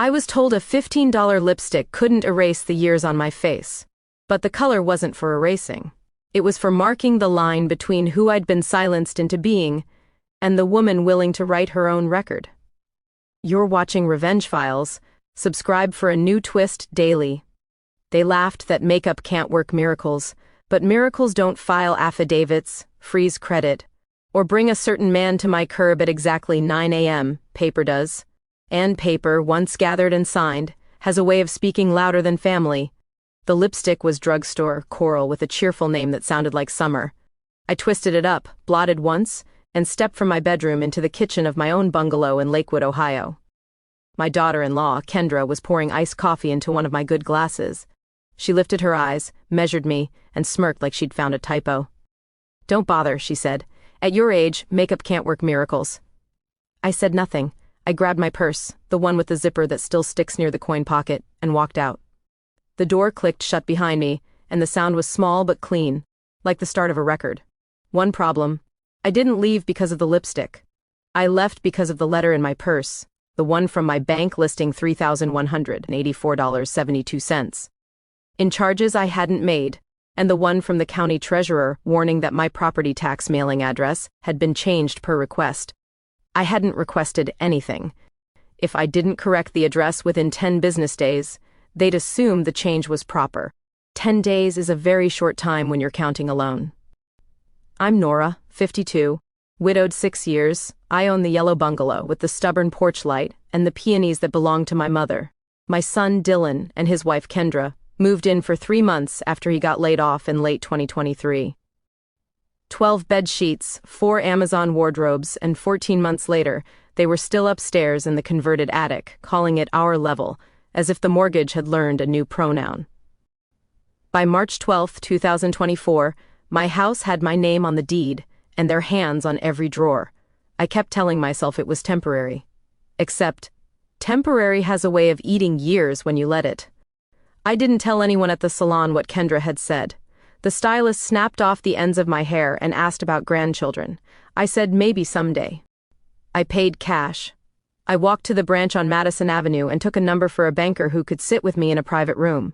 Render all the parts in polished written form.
I was told a $15 lipstick couldn't erase the years on my face. But the color wasn't for erasing. It was for marking the line between who I'd been silenced into being and the woman willing to write her own record. You're watching Revenge Files. Subscribe for a new twist daily. They laughed that makeup can't work miracles, but miracles don't file affidavits, freeze credit, or bring a certain man to my curb at exactly 9 a.m., paper does. And paper, once gathered and signed, has a way of speaking louder than family. The lipstick was drugstore coral with a cheerful name that sounded like summer. I twisted it up, blotted once, and stepped from my bedroom into the kitchen of my own bungalow in Lakewood, Ohio. My daughter-in-law, Kendra, was pouring iced coffee into one of my good glasses. She lifted her eyes, measured me, and smirked like she'd found a typo. "Don't bother," she said. "At your age, makeup can't work miracles." I said nothing. I grabbed my purse, the one with the zipper that still sticks near the coin pocket, and walked out. The door clicked shut behind me, and the sound was small but clean, like the start of a record. One problem: I didn't leave because of the lipstick. I left because of the letter in my purse, the one from my bank listing $3,184.72. In charges I hadn't made, and the one from the county treasurer warning that my property tax mailing address had been changed per request. I hadn't requested anything. If I didn't correct the address within 10 business days, they'd assume the change was proper. 10 days is a very short time when you're counting alone. I'm Nora, 52, widowed 6 years. I own the yellow bungalow with the stubborn porch light and the peonies that belonged to my mother. My son, Dylan, and his wife, Kendra, moved in for 3 months after he got laid off in late 2023. 12 bed sheets, 4 Amazon wardrobes, and 14 months later, they were still upstairs in the converted attic, calling it our level, as if the mortgage had learned a new pronoun. By March 12, 2024, my house had my name on the deed, and their hands on every drawer. I kept telling myself it was temporary. Except, temporary has a way of eating years when you let it. I didn't tell anyone at the salon what Kendra had said. The stylist snapped off the ends of my hair and asked about grandchildren. I said maybe someday. I paid cash. I walked to the branch on Madison Avenue and took a number for a banker who could sit with me in a private room.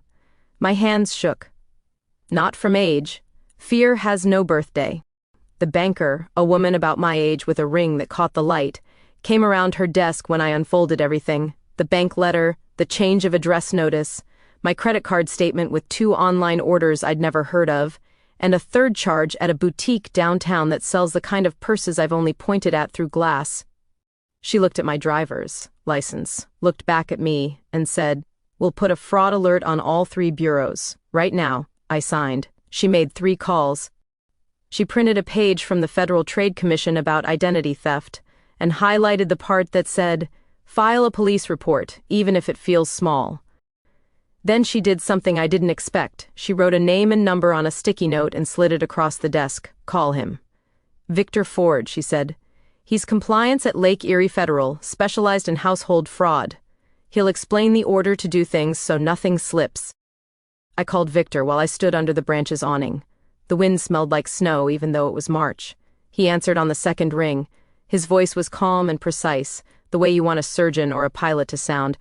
My hands shook. Not from age. Fear has no birthday. The banker, a woman about my age with a ring that caught the light, came around her desk when I unfolded everything: the bank letter, the change of address notice, my credit card statement with 2 online orders I'd never heard of, and a third charge at a boutique downtown that sells the kind of purses I've only pointed at through glass. She looked at my driver's license, looked back at me, and said, "We'll put a fraud alert on all 3 bureaus. Right now." I signed. She made 3 calls. She printed a page from the Federal Trade Commission about identity theft and highlighted the part that said, "File a police report, even if it feels small." Then she did something I didn't expect. She wrote a name and number on a sticky note and slid it across the desk. "Call him." "Victor Ford," she said. "He's compliance at Lake Erie Federal, specialized in household fraud. He'll explain the order to do things so nothing slips." I called Victor while I stood under the branch's awning. The wind smelled like snow even though it was March. He answered on the second ring. His voice was calm and precise, the way you want a surgeon or a pilot to sound.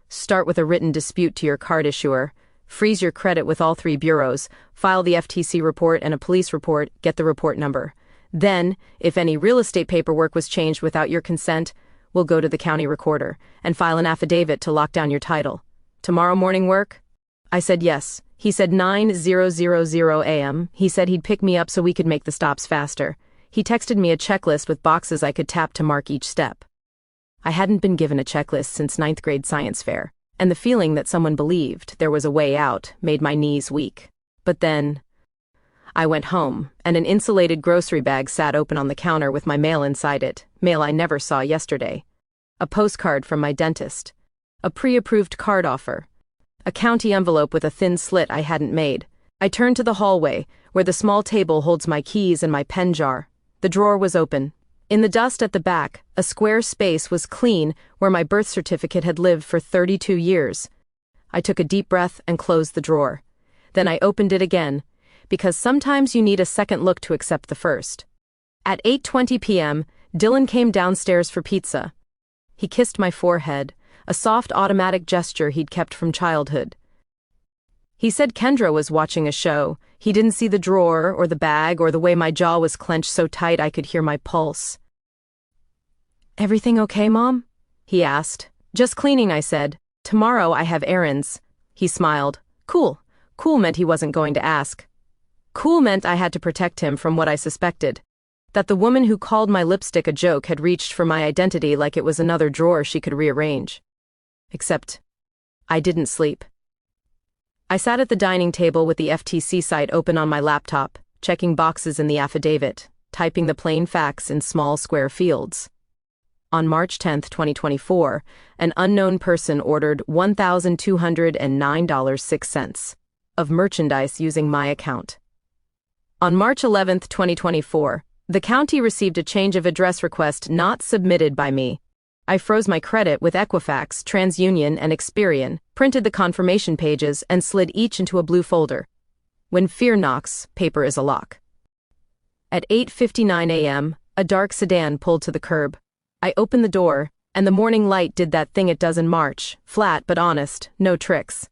"Start with a written dispute to your card issuer. Freeze your credit with all 3 bureaus. File the FTC report and a police report. Get the report number. Then, if any real estate paperwork was changed without your consent, we'll go to the county recorder and file an affidavit to lock down your title. Tomorrow morning work?" I said yes. He said 9:00 a.m. He said he'd pick me up so we could make the stops faster. He texted me a checklist with boxes I could tap to mark each step. I hadn't been given a checklist since 9th grade science fair, and the feeling that someone believed there was a way out made my knees weak. But then I went home, and an insulated grocery bag sat open on the counter with my mail inside it, mail I never saw yesterday. A postcard from my dentist. A pre-approved card offer. A county envelope with a thin slit I hadn't made. I turned to the hallway, where the small table holds my keys and my pen jar. The drawer was open. In the dust at the back, a square space was clean where my birth certificate had lived for 32 years. I took a deep breath and closed the drawer. Then I opened it again, because sometimes you need a second look to accept the first. At 8:20 p.m., Dylan came downstairs for pizza. He kissed my forehead, a soft automatic gesture he'd kept from childhood. He said Kendra was watching a show. He didn't see the drawer or the bag or the way my jaw was clenched so tight I could hear my pulse. "Everything okay, Mom?" he asked. "Just cleaning," I said. "Tomorrow I have errands." He smiled. Cool. Cool meant he wasn't going to ask. Cool meant I had to protect him from what I suspected. That the woman who called my lipstick a joke had reached for my identity like it was another drawer she could rearrange. Except, I didn't sleep. I sat at the dining table with the FTC site open on my laptop, checking boxes in the affidavit, typing the plain facts in small square fields. On March 10, 2024, an unknown person ordered $1,209.06 of merchandise using my account. On March 11, 2024, the county received a change of address request not submitted by me. I froze my credit with Equifax, TransUnion, and Experian, printed the confirmation pages, and slid each into a blue folder. When fear knocks, paper is a lock. At 8:59 a.m., a dark sedan pulled to the curb. I opened the door, and the morning light did that thing it does in March, flat but honest, no tricks.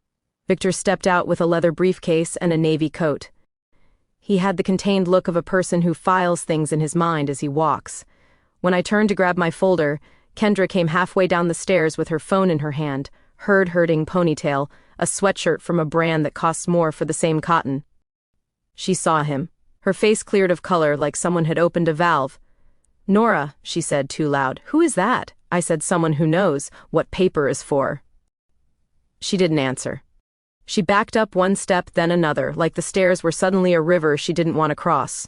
Victor stepped out with a leather briefcase and a navy coat. He had the contained look of a person who files things in his mind as he walks. When I turned to grab my folder, Kendra came halfway down the stairs with her phone in her hand, herding ponytail, a sweatshirt from a brand that costs more for the same cotton. She saw him. Her face cleared of color like someone had opened a valve. "Nora," she said too loud. "Who is that?" I said, "Someone who knows what paper is for." She didn't answer. She backed up one step, then another, like the stairs were suddenly a river she didn't want to cross.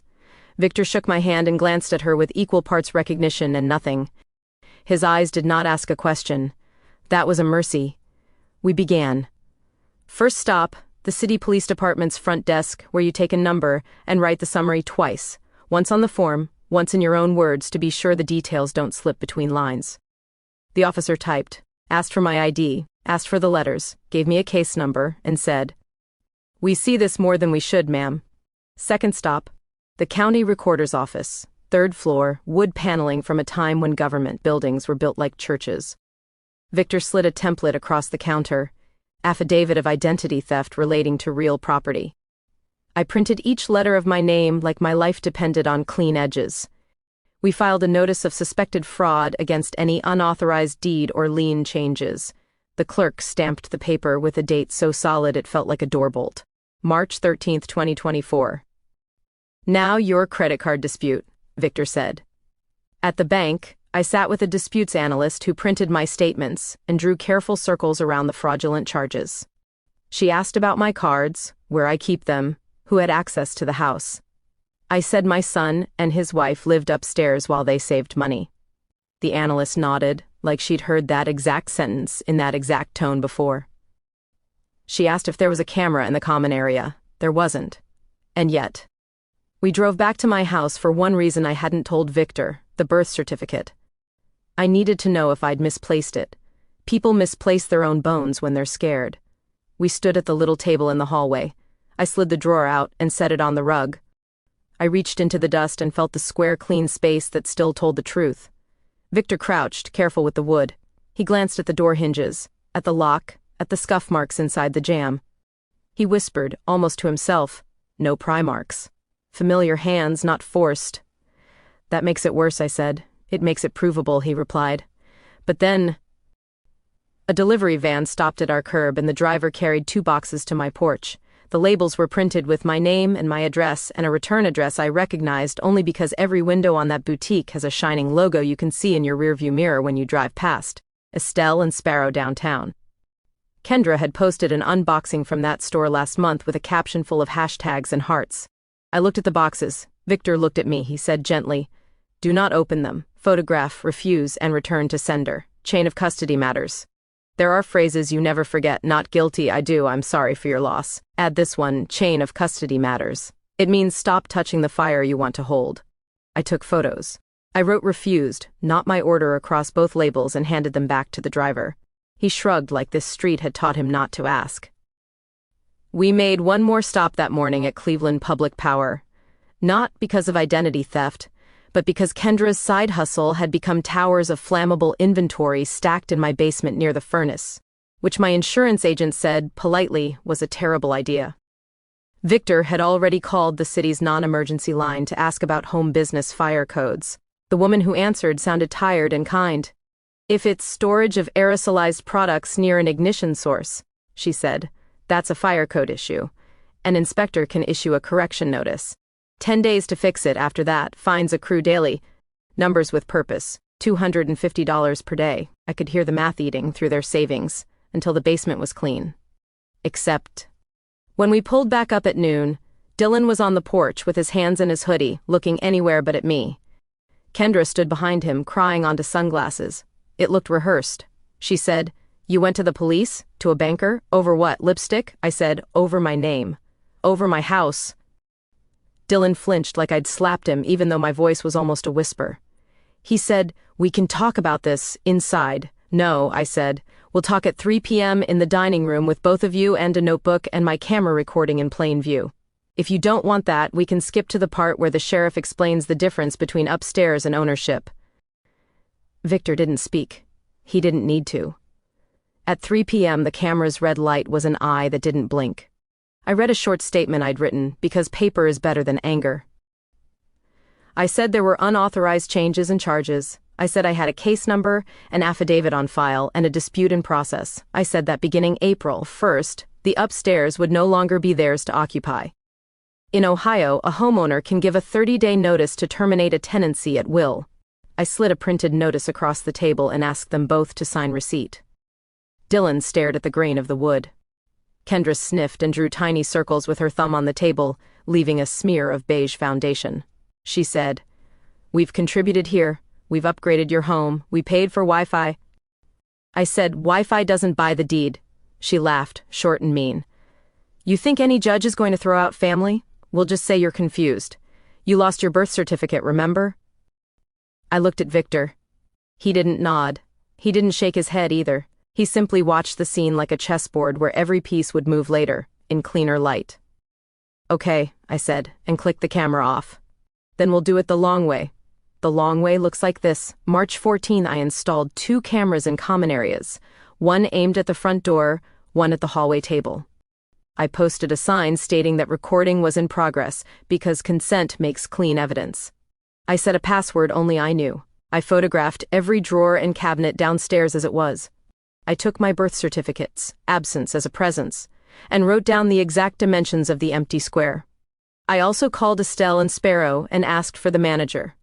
Victor shook my hand and glanced at her with equal parts recognition and nothing. His eyes did not ask a question. That was a mercy. We began. First stop, the city police department's front desk, where you take a number and write the summary twice, once on the form, once in your own words to be sure the details don't slip between lines. The officer typed, asked for my ID, asked for the letters, gave me a case number, and said, "We see this more than we should, ma'am." Second stop, the county recorder's office, third floor, wood paneling from a time when government buildings were built like churches. Victor slid a template across the counter, affidavit of identity theft relating to real property. I printed each letter of my name like my life depended on clean edges. We filed a notice of suspected fraud against any unauthorized deed or lien changes. The clerk stamped the paper with a date so solid it felt like a doorbolt. March 13, 2024. "Now your credit card dispute," Victor said. At the bank, I sat with a disputes analyst who printed my statements and drew careful circles around the fraudulent charges. She asked about my cards, where I keep them, who had access to the house. I said my son and his wife lived upstairs while they saved money. The analyst nodded, like she'd heard that exact sentence in that exact tone before. She asked if there was a camera in the common area. There wasn't. And yet, we drove back to my house for one reason I hadn't told Victor, the birth certificate. I needed to know if I'd misplaced it. People misplace their own bones when they're scared. We stood at the little table in the hallway. I slid the drawer out and set it on the rug. I reached into the dust and felt the square, clean space that still told the truth. Victor crouched, careful with the wood. He glanced at the door hinges, at the lock, at the scuff marks inside the jamb. He whispered, almost to himself, "No pry marks. Familiar hands, not forced." "That makes it worse," I said. "It makes it provable," he replied. But then, a delivery van stopped at our curb and the driver carried 2 boxes to my porch. The labels were printed with my name and my address and a return address I recognized only because every window on that boutique has a shining logo you can see in your rearview mirror when you drive past. Estelle and Sparrow downtown. Kendra had posted an unboxing from that store last month with a caption full of hashtags and hearts. I looked at the boxes. Victor looked at me. He said gently, "Do not open them. Photograph, refuse, and return to sender. Chain of custody matters. There are phrases you never forget. Not guilty, I do, I'm sorry for your loss. Add this one, chain of custody matters. It means stop touching the fire you want to hold." I took photos. I wrote refused, not my order, across both labels and handed them back to the driver. He shrugged like this street had taught him not to ask. We made one more stop that morning at Cleveland Public Power. Not because of identity theft, but because Kendra's side hustle had become towers of flammable inventory stacked in my basement near the furnace, which my insurance agent said, politely, was a terrible idea. Victor had already called the city's non-emergency line to ask about home business fire codes. The woman who answered sounded tired and kind. "If it's storage of aerosolized products near an ignition source," she said, "that's a fire code issue. An inspector can issue a correction notice. 10 days to fix it after that, fines accrue daily. Numbers with purpose, $250 per day." I could hear the math eating through their savings until the basement was clean. Except, when we pulled back up at noon, Dylan was on the porch with his hands in his hoodie, looking anywhere but at me. Kendra stood behind him, crying onto sunglasses. It looked rehearsed. She said, "You went to the police? To a banker? Over what, lipstick?" I said, "Over my name. Over my house." Dylan flinched like I'd slapped him, even though my voice was almost a whisper. He said, "We can talk about this inside." "No," I said. "We'll talk at 3 p.m. in the dining room with both of you and a notebook and my camera recording in plain view. If you don't want that, we can skip to the part where the sheriff explains the difference between upstairs and ownership." Victor didn't speak. He didn't need to. At 3 p.m., the camera's red light was an eye that didn't blink. I read a short statement I'd written, because paper is better than anger. I said there were unauthorized changes and charges. I said I had a case number, an affidavit on file, and a dispute in process. I said that beginning April 1st, the upstairs would no longer be theirs to occupy. In Ohio, a homeowner can give a 30-day notice to terminate a tenancy at will. I slid a printed notice across the table and asked them both to sign receipt. Dylan stared at the grain of the wood. Kendra sniffed and drew tiny circles with her thumb on the table, leaving a smear of beige foundation. She said, "We've contributed here. We've upgraded your home. We paid for Wi-Fi." I said, "Wi-Fi doesn't buy the deed." She laughed, short and mean. "You think any judge is going to throw out family? We'll just say you're confused. You lost your birth certificate, remember?" I looked at Victor. He didn't nod. He didn't shake his head either. He simply watched the scene like a chessboard where every piece would move later, in cleaner light. "Okay," I said, and clicked the camera off. "Then we'll do it the long way. The long way looks like this. March 14, I installed 2 cameras in common areas, one aimed at the front door, one at the hallway table. I posted a sign stating that recording was in progress because consent makes clean evidence. I set a password only I knew. I photographed every drawer and cabinet downstairs as it was. I took my birth certificate's absence as a presence and wrote down the exact dimensions of the empty square. I also called Estelle and Sparrow and asked for the manager.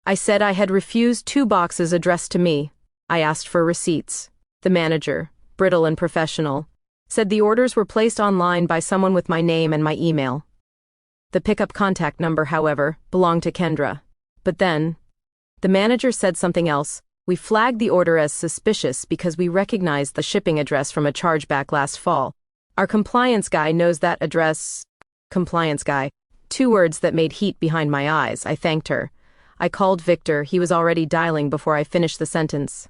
I said I had refused 2 boxes addressed to me. I asked for receipts. The manager, brittle and professional, said the orders were placed online by someone with my name and my email. The pickup contact number, however, belonged to Kendra. But then, the manager said something else. We flagged the order as suspicious because we recognized the shipping address from a chargeback last fall. Our compliance guy knows that address. Compliance guy. 2 words that made heat behind my eyes. I thanked her. I called Victor. He was already dialing before I finished the sentence.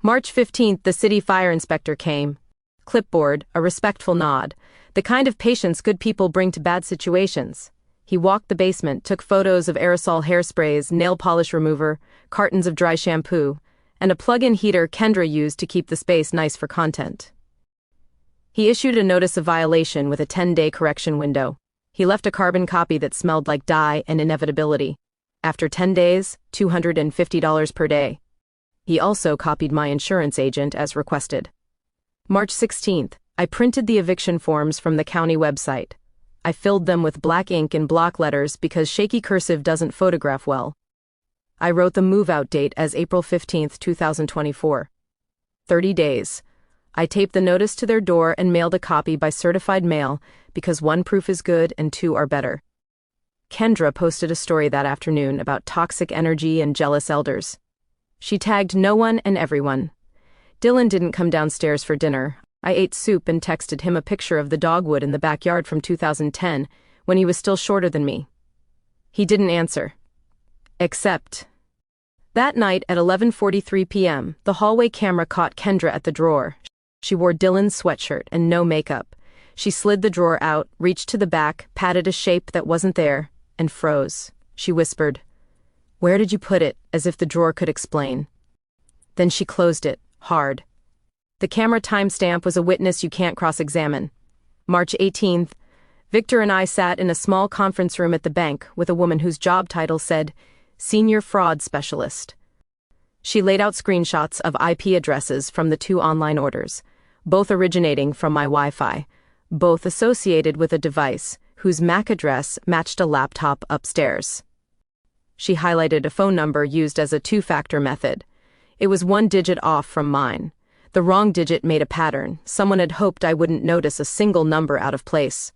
March 15th, the city fire inspector came. Clipboard, a respectful nod. The kind of patience good people bring to bad situations. He walked the basement, took photos of aerosol hairsprays, nail polish remover, cartons of dry shampoo, and a plug-in heater Kendra used to keep the space nice for content. He issued a notice of violation with a 10-day correction window. He left a carbon copy that smelled like dye and inevitability. After 10 days, $250 per day. He also copied my insurance agent as requested. March 16th, I printed the eviction forms from the county website. I filled them with black ink in block letters because shaky cursive doesn't photograph well. I wrote the move-out date as April 15th, 2024. 30 days. I taped the notice to their door and mailed a copy by certified mail because 1 proof is good and 2 are better. Kendra posted a story that afternoon about toxic energy and jealous elders. She tagged no one and everyone. Dylan didn't come downstairs for dinner. I ate soup and texted him a picture of the dogwood in the backyard from 2010, when he was still shorter than me. He didn't answer. Except, that night at 11:43 p.m., the hallway camera caught Kendra at the drawer. She wore Dylan's sweatshirt and no makeup. She slid the drawer out, reached to the back, patted a shape that wasn't there, and froze. She whispered, Where did you put it? As if the drawer could explain. Then she closed it, hard. The camera timestamp was a witness you can't cross-examine. March 18th, Victor and I sat in a small conference room at the bank with a woman whose job title said Senior Fraud Specialist. She laid out screenshots of IP addresses from the 2 online orders, both originating from my Wi-Fi, both associated with a device whose MAC address matched a laptop upstairs. She highlighted a phone number used as a 2-factor method. It was 1 digit off from mine. The wrong digit made a pattern. Someone had hoped I wouldn't notice a single number out of place.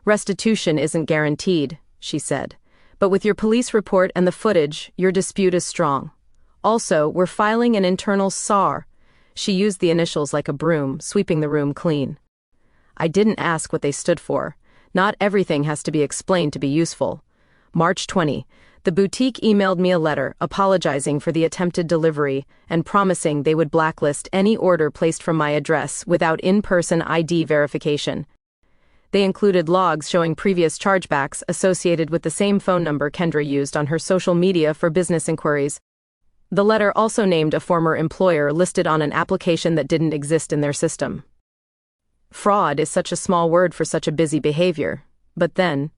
Restitution isn't guaranteed, she said. But with your police report and the footage, your dispute is strong. Also, we're filing an internal SAR. She used the initials like a broom, sweeping the room clean. I didn't ask what they stood for. Not everything has to be explained to be useful. March 20. The boutique emailed me a letter apologizing for the attempted delivery and promising they would blacklist any order placed from my address without in-person ID verification. They included logs showing previous chargebacks associated with the same phone number Kendra used on her social media for business inquiries. The letter also named a former employer listed on an application that didn't exist in their system. Fraud is such a small word for such a busy behavior. But then,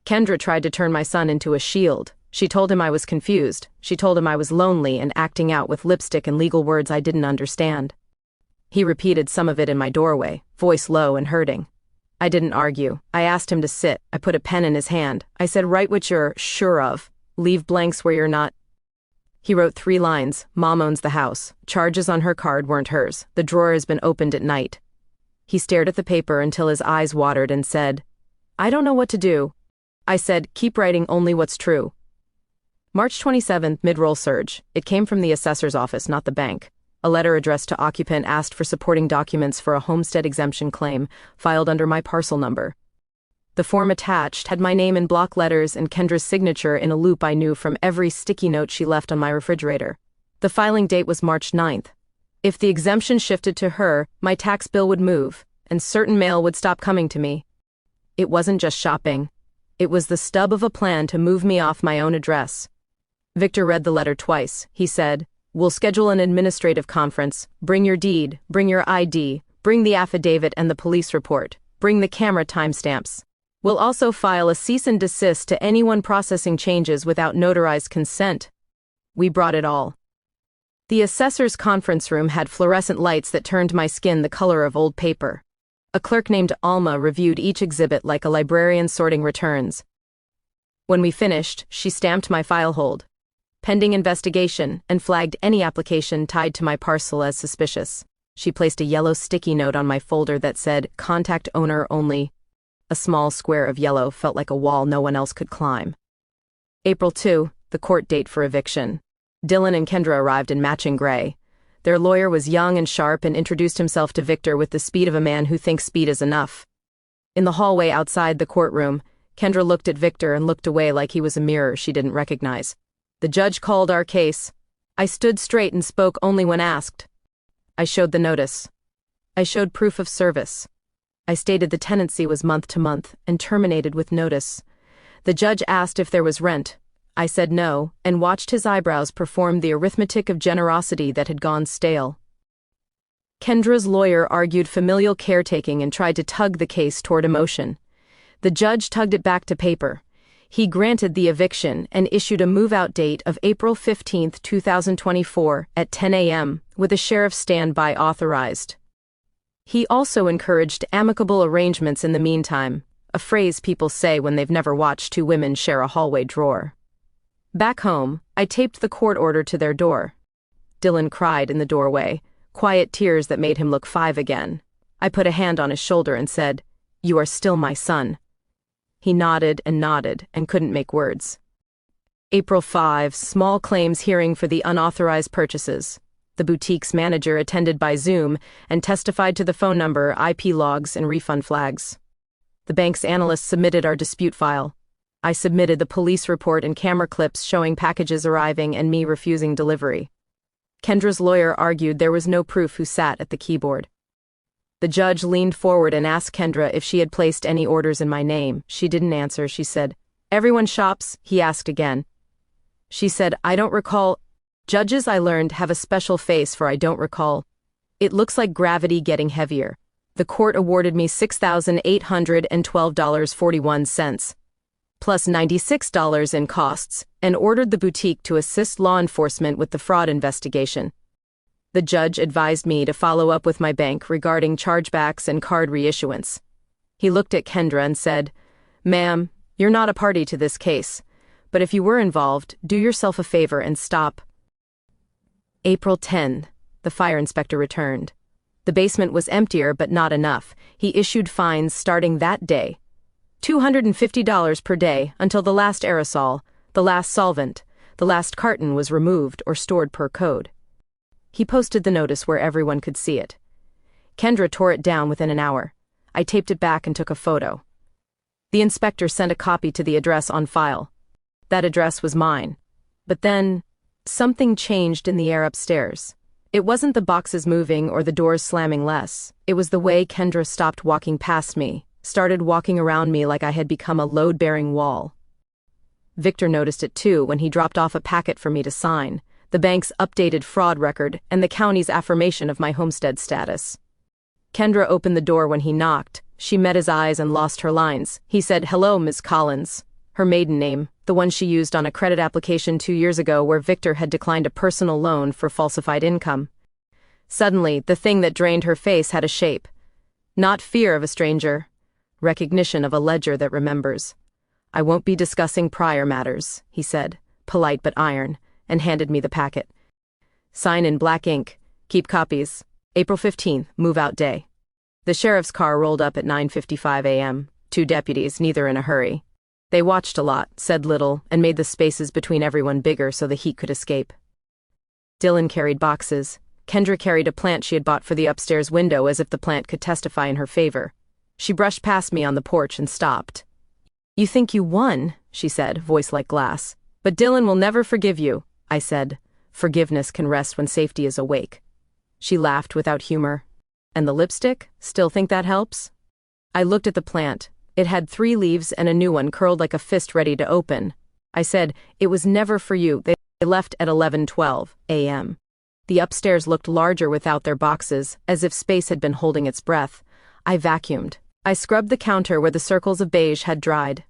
Kendra tried to turn my son into a shield. She told him I was confused. She told him I was lonely and acting out with lipstick and legal words I didn't understand. He repeated some of it in my doorway, voice low and hurting. I didn't argue. I asked him to sit. I put a pen in his hand. I said, write what you're sure of. Leave blanks where you're not. He wrote 3 lines. Mom owns the house. Charges on her card weren't hers. The drawer has been opened at night. He stared at the paper until his eyes watered and said, I don't know what to do. I said, keep writing only what's true. March 27th, mid-roll surge. It came from the assessor's office, not the bank. A letter addressed to occupant asked for supporting documents for a homestead exemption claim filed under my parcel number. The form attached had my name in block letters and Kendra's signature in a loop I knew from every sticky note she left on my refrigerator. The filing date was March 9th. If the exemption shifted to her, my tax bill would move, and certain mail would stop coming to me. It wasn't just shopping. It was the stub of a plan to move me off my own address. Victor read the letter twice. He said, we'll schedule an administrative conference. Bring your deed, bring your ID, bring the affidavit and the police report, bring the camera timestamps. We'll also file a cease and desist to anyone processing changes without notarized consent. We brought it all. The assessor's conference room had fluorescent lights that turned my skin the color of old paper. A clerk named Alma reviewed each exhibit like a librarian sorting returns. When we finished, she stamped my file hold, pending investigation, and flagged any application tied to my parcel as suspicious. She placed a yellow sticky note on my folder that said, contact owner only. A small square of yellow felt like a wall no one else could climb. April 2, the court date for eviction. Dylan and Kendra arrived in matching gray. Their lawyer was young and sharp and introduced himself to Victor with the speed of a man who thinks speed is enough. In the hallway outside the courtroom, Kendra looked at Victor and looked away like he was a mirror she didn't recognize. The judge called our case. I stood straight and spoke only when asked. I showed the notice. I showed proof of service. I stated the tenancy was month to month and terminated with notice. The judge asked if there was rent. I said no, and watched his eyebrows perform the arithmetic of generosity that had gone stale. Kendra's lawyer argued familial caretaking and tried to tug the case toward emotion. The judge tugged it back to paper. He granted the eviction and issued a move-out date of April 15, 2024 at 10 a.m., with a sheriff's standby authorized. He also encouraged amicable arrangements in the meantime, a phrase people say when they've never watched 2 women share a hallway drawer. Back home, I taped the court order to their door. Dylan cried in the doorway, quiet tears that made him look 5 again. I put a hand on his shoulder and said, "You are still my son." He nodded and couldn't make words. April 5, small claims hearing for the unauthorized purchases. The boutique's manager attended by Zoom and testified to the phone number, IP logs, and refund flags. The bank's analyst submitted our dispute file. I submitted the police report and camera clips showing packages arriving and me refusing delivery. Kendra's lawyer argued there was no proof who sat at the keyboard. The judge leaned forward and asked Kendra if she had placed any orders in my name. She didn't answer. She said, "Everyone shops?" He asked again. She said, I don't recall. Judges, I learned, have a special face for I don't recall. It looks like gravity getting heavier. The court awarded me $6,812.41, plus $96 in costs, and ordered the boutique to assist law enforcement with the fraud investigation. The judge advised me to follow up with my bank regarding chargebacks and card reissuance. He looked at Kendra and said, Ma'am, you're not a party to this case, but if you were involved, do yourself a favor and stop. April 10, the fire inspector returned. The basement was emptier, but not enough. He issued fines starting that day. $250 per day until the last aerosol, the last solvent, the last carton was removed or stored per code. He posted the notice where everyone could see it. Kendra tore it down within an hour. I taped it back and took a photo. The inspector sent a copy to the address on file. That address was mine. But then, something changed in the air upstairs. It wasn't the boxes moving or the doors slamming less. It was the way Kendra stopped walking past me, started walking around me like I had become a load-bearing wall. Victor noticed it too when he dropped off a packet for me to sign, the bank's updated fraud record and the county's affirmation of my homestead status. Kendra opened the door when he knocked. She met his eyes and lost her lines. He said, Hello, Ms. Collins. Her maiden name, the one she used on a credit application 2 years ago where Victor had declined a personal loan for falsified income. Suddenly, the thing that drained her face had a shape. Not fear of a stranger. Recognition of a ledger that remembers. I won't be discussing prior matters, he said, polite but iron, and handed me the packet. Sign in black ink. Keep copies. April 15th, move-out day. The sheriff's car rolled up at 9:55 a.m., 2 deputies, neither in a hurry. They watched a lot, said little, and made the spaces between everyone bigger so the heat could escape. Dylan carried boxes. Kendra carried a plant she had bought for the upstairs window as if the plant could testify in her favor. She brushed past me on the porch and stopped. You think you won, she said, voice like glass. But Dylan will never forgive you, I said. Forgiveness can rest when safety is awake. She laughed without humor. And the lipstick? Still think that helps? I looked at the plant. It had 3 leaves and a new one curled like a fist ready to open. I said, It was never for you. They left at 11:12 a.m. The upstairs looked larger without their boxes, as if space had been holding its breath. I vacuumed. I scrubbed the counter where the circles of beige had dried.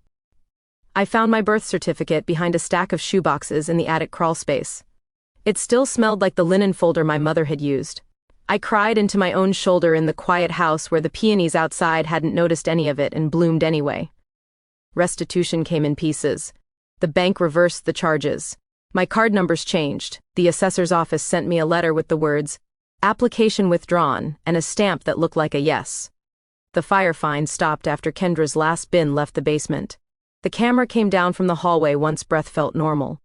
I found my birth certificate behind a stack of shoeboxes in the attic crawlspace. It still smelled like the linen folder my mother had used. I cried into my own shoulder in the quiet house where the peonies outside hadn't noticed any of it and bloomed anyway. Restitution came in pieces. The bank reversed the charges. My card numbers changed. The assessor's office sent me a letter with the words, application withdrawn, and a stamp that looked like a yes. The fire fine stopped after Kendra's last bin left the basement. The camera came down from the hallway once breath felt normal.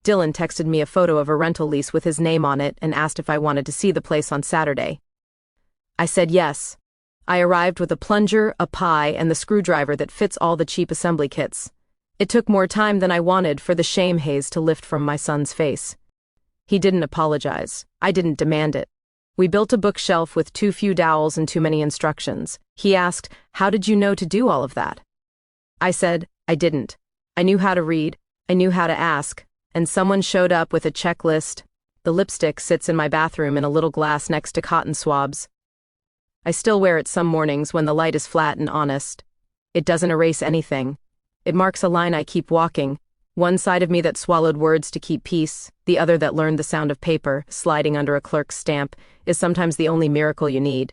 Dylan texted me a photo of a rental lease with his name on it and asked if I wanted to see the place on Saturday. I said yes. I arrived with a plunger, a pie, and the screwdriver that fits all the cheap assembly kits. It took more time than I wanted for the shame haze to lift from my son's face. He didn't apologize. I didn't demand it. We built a bookshelf with too few dowels and too many instructions. He asked, How did you know to do all of that? I said, I didn't. I knew how to read. I knew how to ask. And someone showed up with a checklist. The lipstick sits in my bathroom in a little glass next to cotton swabs. I still wear it some mornings when the light is flat and honest. It doesn't erase anything. It marks a line I keep walking. One side of me that swallowed words to keep peace, the other that learned the sound of paper, sliding under a clerk's stamp, is sometimes the only miracle you need.